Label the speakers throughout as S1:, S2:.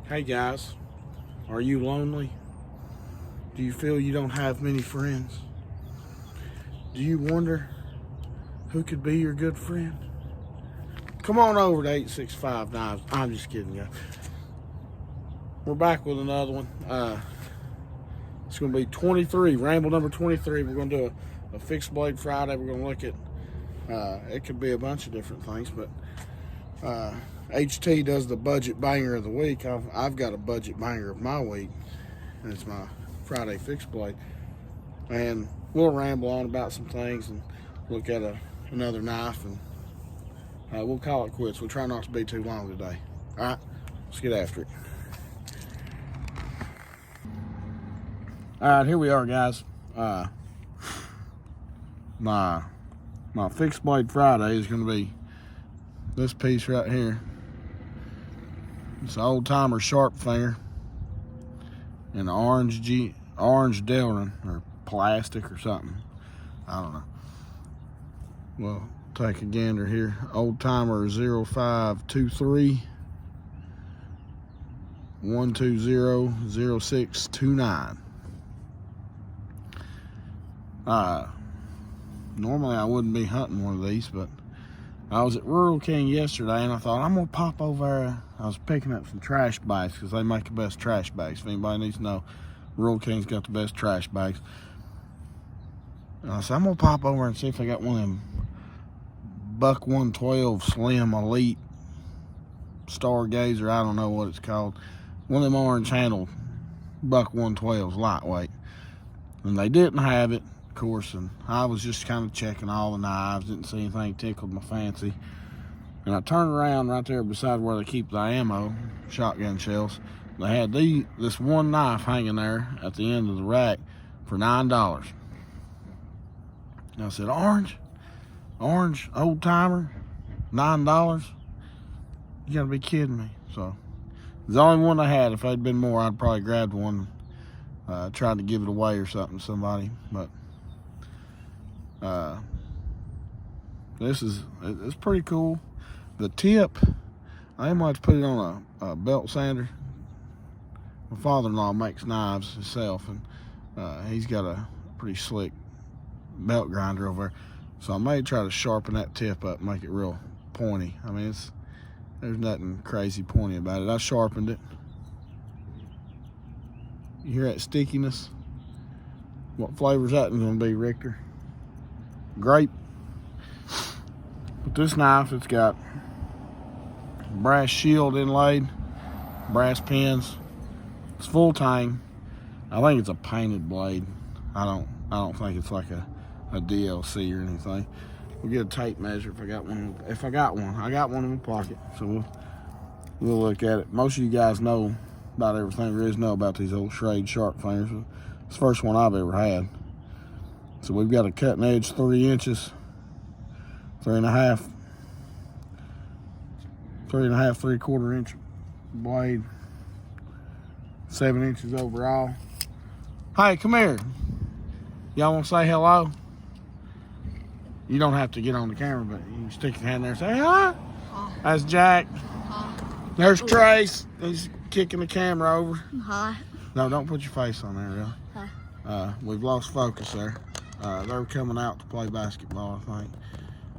S1: Hey guys, are you lonely? Do you feel you don't have many friends? Do you wonder who could be your good friend? Come on over to 865 Knives. I'm just kidding, guys. We're back with another one. It's going to be 23, Ramble number 23. We're going to do a fixed blade Friday. We're going to look at, it could be a bunch of different things, but HT does the budget banger of the week. I've got a budget banger of my week, and it's my Friday fixed blade. And we'll ramble on about some things and look at another knife, and we'll call it quits. We'll try not to be too long today. All right, let's get after it. All right, here we are, guys. My fixed blade Friday is going to be this piece right here. It's an old timer sharp finger in orange Delrin or plastic or something. I don't know. Well, take a gander here. Old timer 0523 120 0629. Normally I wouldn't be hunting one of these, but I was at Rural King yesterday and I thought I'm gonna pop over there. I was picking up some trash bags because they make the best trash bags. If anybody needs to know, Rural King's got the best trash bags. And I said I'm gonna pop over and see if I got one of them Buck 112 Slim Elite Stargazer. I don't know what it's called. One of them orange handled Buck 112s, lightweight. And they didn't have it, of course, and I was just kind of checking all the knives, didn't see anything tickled my fancy. And I turned around right there beside where they keep the ammo, shotgun shells. They had this one knife hanging there at the end of the rack for $9. And I said, orange, old timer, $9? You gotta be kidding me. So, it's the only one they had. If they'd been more, I'd probably grabbed one, tried to give it away or something to somebody. But it's pretty cool. The tip, I might have to put it on a belt sander. My father-in-law makes knives himself, and he's got a pretty slick belt grinder over there. So I may try to sharpen that tip up, make it real pointy. I mean, there's nothing crazy pointy about it. I sharpened it. You hear that stickiness? What flavor's that going to be, Richter? Grape. But this knife, it's got brass shield inlaid, brass pins. It's full tang. I think it's a painted blade. I don't think it's like a DLC or anything. We'll get a tape measure if I got one. I got one in my pocket. So we'll look at it. Most of you guys know about everything there is to know about these old Schrade sharp fingers. It's the first one I've ever had. So we've got a cutting edge 3 inches, 3.5, 3/4 inch blade, 7 inches overall. Hey, come here. Y'all want to say hello? You don't have to get on the camera, but you can stick your hand there and say hi. That's Jack. There's Trace. He's kicking the camera over.
S2: Hi.
S1: No, don't put your face on there, really.
S2: Hi.
S1: We've lost focus there. They're coming out to play basketball, I think.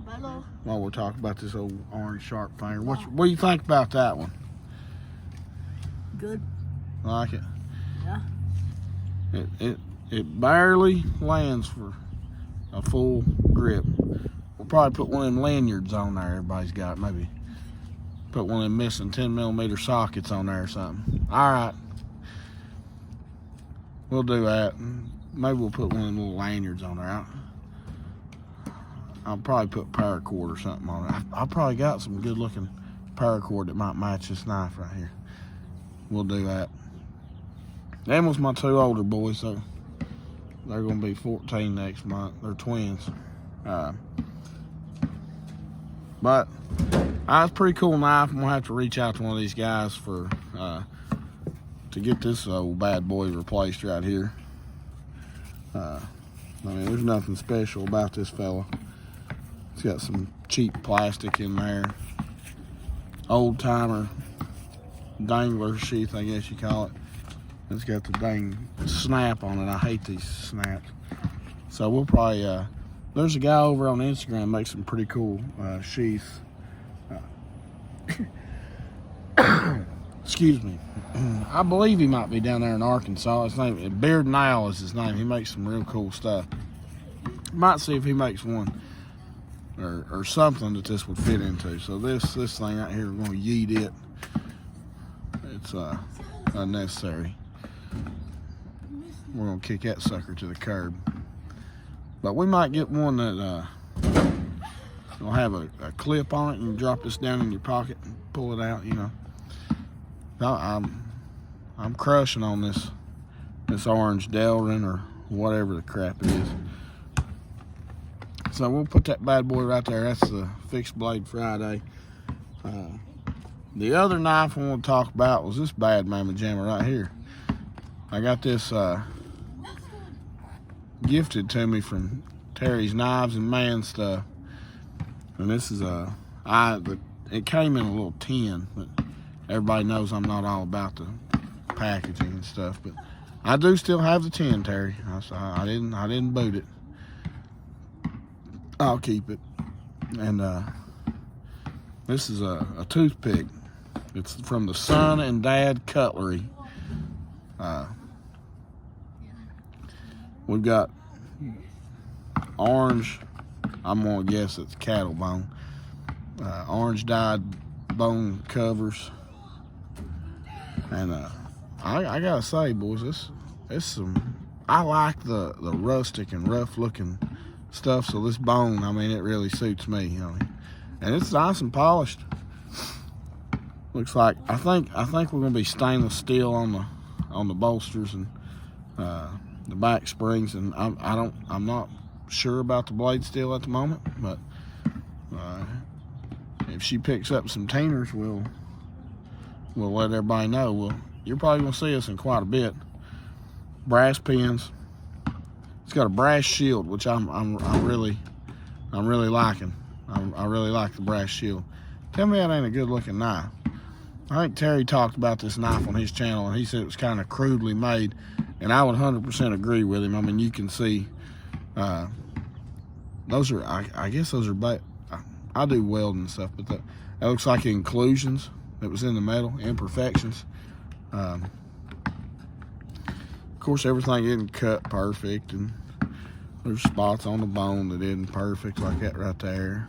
S2: Hello.
S1: While we're talking about this old orange sharp finger. What do you think about that one?
S2: Good.
S1: Like it?
S2: Yeah.
S1: It barely lands for a full grip. We'll probably put one of them lanyards on there everybody's got. Maybe put one of them missing 10mm sockets on there or something. All right. We'll do that. Maybe we'll put one of them little lanyards on there. I'll probably put paracord or something on it. I probably got some good looking paracord that might match this knife right here. We'll do that. Them was my 2 older boys, so they're gonna be 14 next month. They're twins. But that's a pretty cool knife. I'm gonna have to reach out to one of these guys for to get this old bad boy replaced right here. I mean, there's nothing special about this fella. It's got some cheap plastic in there. Old timer dangler sheath, I guess you call it. It's got the dang snap on it. I hate these snaps. So we'll probably, there's a guy over on Instagram makes some pretty cool sheaths. Excuse me. I believe he might be down there in Arkansas. His name, Beard and Owl is his name. He makes some real cool stuff. Might see if he makes one or something that this would fit into. So this thing out here, we're going to yeet it. It's unnecessary. We're going to kick that sucker to the curb. But we might get one that will have a clip on it and drop this down in your pocket and pull it out, you know. I'm crushing on this orange Delrin or whatever the crap it is. So we'll put that bad boy right there. That's the Fixed Blade Friday. The other knife I want to talk about was this bad mamma jamma right here. I got this gifted to me from Terry's Knives and Man Stuff. And this is it came in a little tin, but everybody knows I'm not all about the packaging and stuff, but I do still have the tin, Terry. I didn't boot it. I'll keep it. And this is a toothpick. It's from the Son and Dad Cutlery. We've got orange. I'm gonna guess it's cattle bone. Orange dyed bone covers. And I gotta say, boys, it's some. I like the rustic and rough looking stuff. So this bone, I mean, it really suits me. You know, and it's nice and polished. Looks like I think we're gonna be stainless steel on the bolsters and the back springs. And I'm not sure about the blade steel at the moment, but if she picks up some Teeners, we'll let everybody know. You're probably gonna see us in quite a bit. Brass pins. It's got a brass shield, which I'm really liking. I really like the brass shield. Tell me that ain't a good looking knife. I think Terry talked about this knife on his channel, and he said it was kind of crudely made, and I would 100% agree with him. I mean, you can see those are, I guess those are, I do welding and stuff, but that looks like inclusions that was in the metal, imperfections. Of course, everything isn't cut perfect, and there's spots on the bone that isn't perfect, like that right there.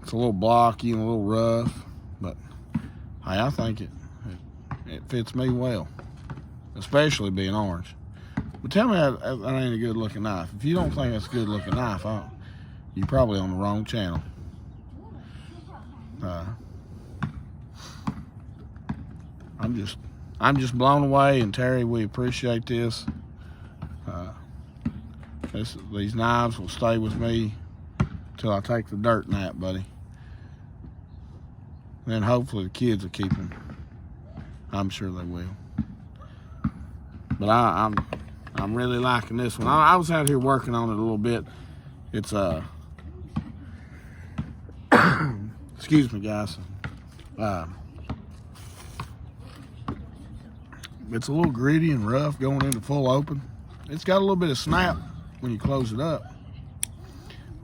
S1: It's a little blocky and a little rough, but hey, I think it fits me well, especially being orange. But tell me that ain't a good looking knife. If you don't think that's a good looking knife, you're probably on the wrong channel. I'm just blown away, and Terry, we appreciate this. These knives will stay with me till I take the dirt nap, buddy. Then hopefully the kids will keep them. I'm sure they will. But I'm really liking this one. I was out here working on it a little bit. It's excuse me, guys. It's a little gritty and rough going into full open. It's got a little bit of snap when you close it up.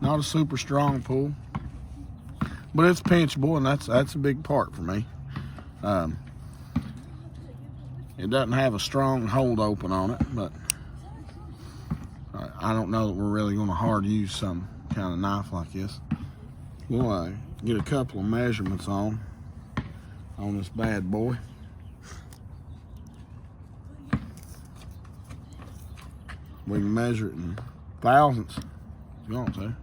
S1: Not a super strong pull, but it's pinchable, and that's a big part for me. It doesn't have a strong hold open on it, but I don't know that we're really going to hard use some kind of knife like this. We'll get a couple of measurements on this bad boy. We can measure it in thousandths if you want to.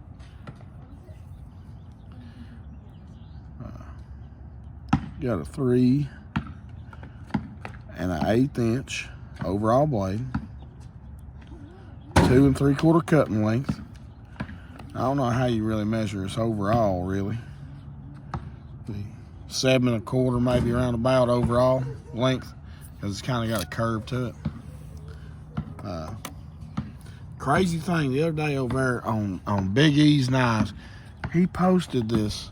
S1: Got a 3 and an 1/8 inch overall blade, 2 3/4 cutting length. I don't know how you really measure this overall, really. 7 1/4 maybe around about overall length, because it's kind of got a curve to it. Crazy thing, the other day over there on Big E's Knives, he posted this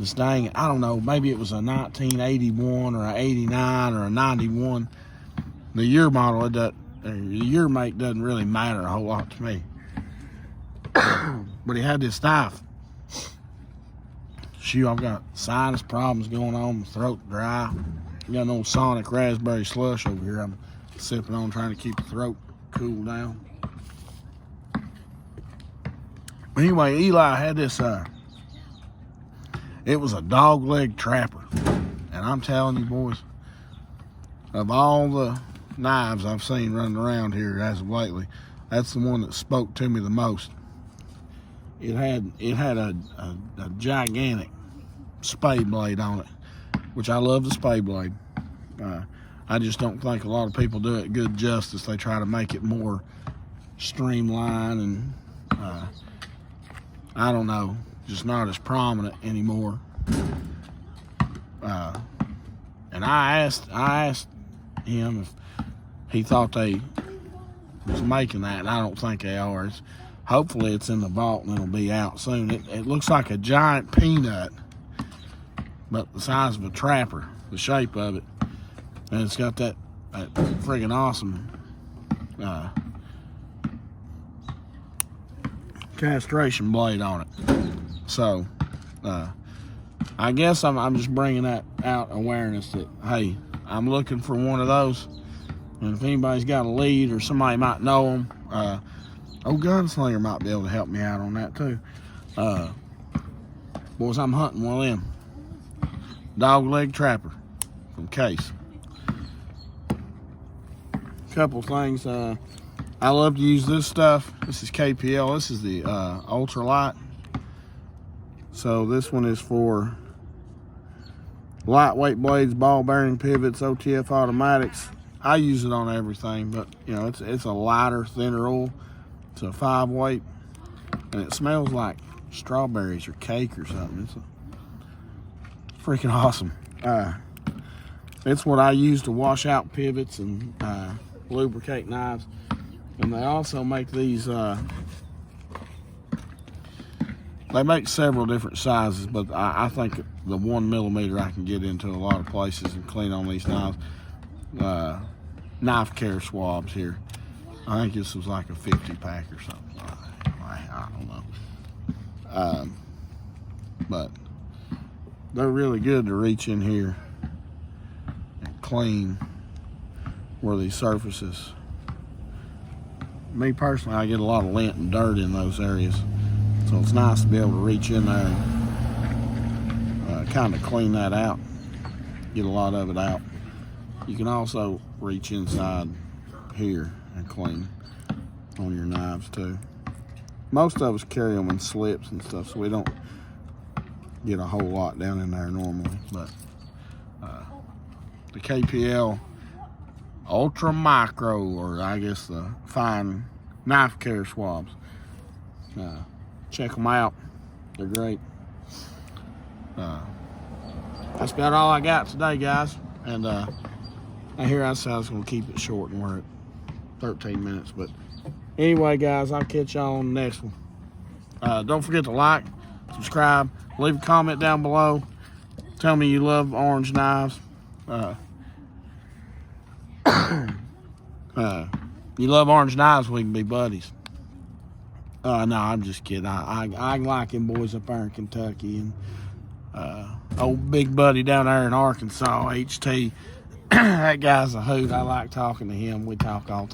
S1: this dang, I don't know, maybe it was a 1981 or a 89 or a 91. The year model, the year make doesn't really matter a whole lot to me. But he had this knife. Shoot, I've got sinus problems going on, my throat dry. Got an old Sonic raspberry slush over here I'm sipping on, trying to keep the throat cool down. Anyway, Eli had this, it was a dog leg trapper. And I'm telling you, boys, of all the knives I've seen running around here as of lately, that's the one that spoke to me the most. It had a gigantic spade blade on it, which I love the spade blade. I just don't think a lot of people do it good justice. They try to make it more streamlined and I don't know, just not as prominent anymore. And I asked him if he thought they was making that, and I don't think they are. Hopefully it's in the vault and it'll be out soon. It looks like a giant peanut, but the size of a trapper, the shape of it. And it's got that friggin' awesome castration blade on it. So, I guess I'm just bringing that out awareness that, hey, I'm looking for one of those. And if anybody's got a lead or somebody might know them, old Gunslinger might be able to help me out on that too. Boys, I'm hunting one of them. Dog leg trapper from Case. Couple things. I love to use this stuff. This is KPL. This is the ultralight. So this one is for lightweight blades, ball bearing pivots, OTF automatics. I use it on everything, but you know, it's a lighter, thinner oil. It's a 5 weight, and it smells like strawberries or cake or something. It's freaking awesome. It's what I use to wash out pivots and lubricate knives. And they also make these, they make several different sizes, but I think the 1mm I can get into a lot of places and clean on these knives. Knife care swabs here. I think this was like a 50 pack or something. I don't know. But they're really good to reach in here and clean where these surfaces. Me personally, I get a lot of lint and dirt in those areas. So it's nice to be able to reach in there and kind of clean that out. Get a lot of it out. You can also reach inside here and clean on your knives too. Most of us carry them in slips and stuff, so we don't get a whole lot down in there normally. But the KPL Ultra Micro, or I guess the fine knife care swabs, check them out. They're great. That's about all I got today, guys. And here I said I was going to keep it short, and we're at 13 minutes. But anyway, guys, I'll catch y'all on the next one. Don't forget to like, subscribe, leave a comment down below. Tell me you love orange knives. You love orange knives, we can be buddies. No, I'm just kidding. I like them boys up there in Kentucky, and old big buddy down there in Arkansas, HT. That guy's a hoot. I like talking to him. We talk all the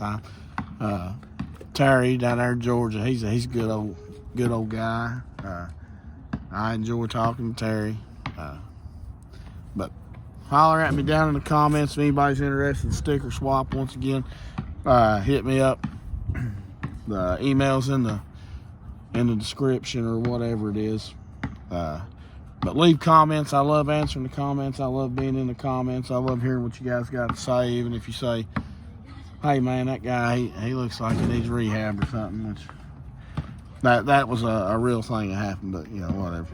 S1: time. Terry down there in Georgia, he's a good old guy. I enjoy talking to Terry. But holler at me down in the comments if anybody's interested in sticker swap. Once again, hit me up. The email's in the description or whatever it is. But leave comments. I love answering the comments. I love being in the comments. I love hearing what you guys got to say. Even if you say, hey man, that guy, he looks like he needs rehab or something. Which that was a real thing that happened, but you know, whatever.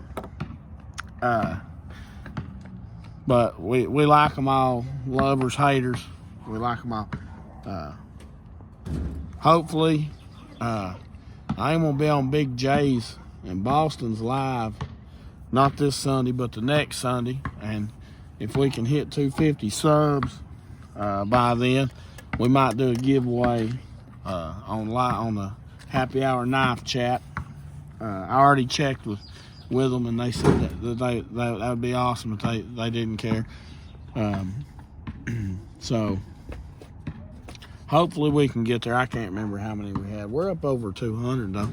S1: But we like them all. Lovers, haters, we like them all. Hopefully, I am going to be on Big J's and Boston's live not this Sunday, but the next Sunday. And if we can hit 250 subs by then, we might do a giveaway on the Happy Hour Knife Chat. I already checked with them, and they said that would be awesome if they didn't care. So hopefully we can get there. I can't remember how many we had. We're up over 200 though.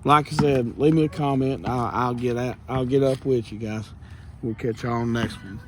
S1: Like I said, leave me a comment. I'll get up with you guys. We'll catch y'all on the next one.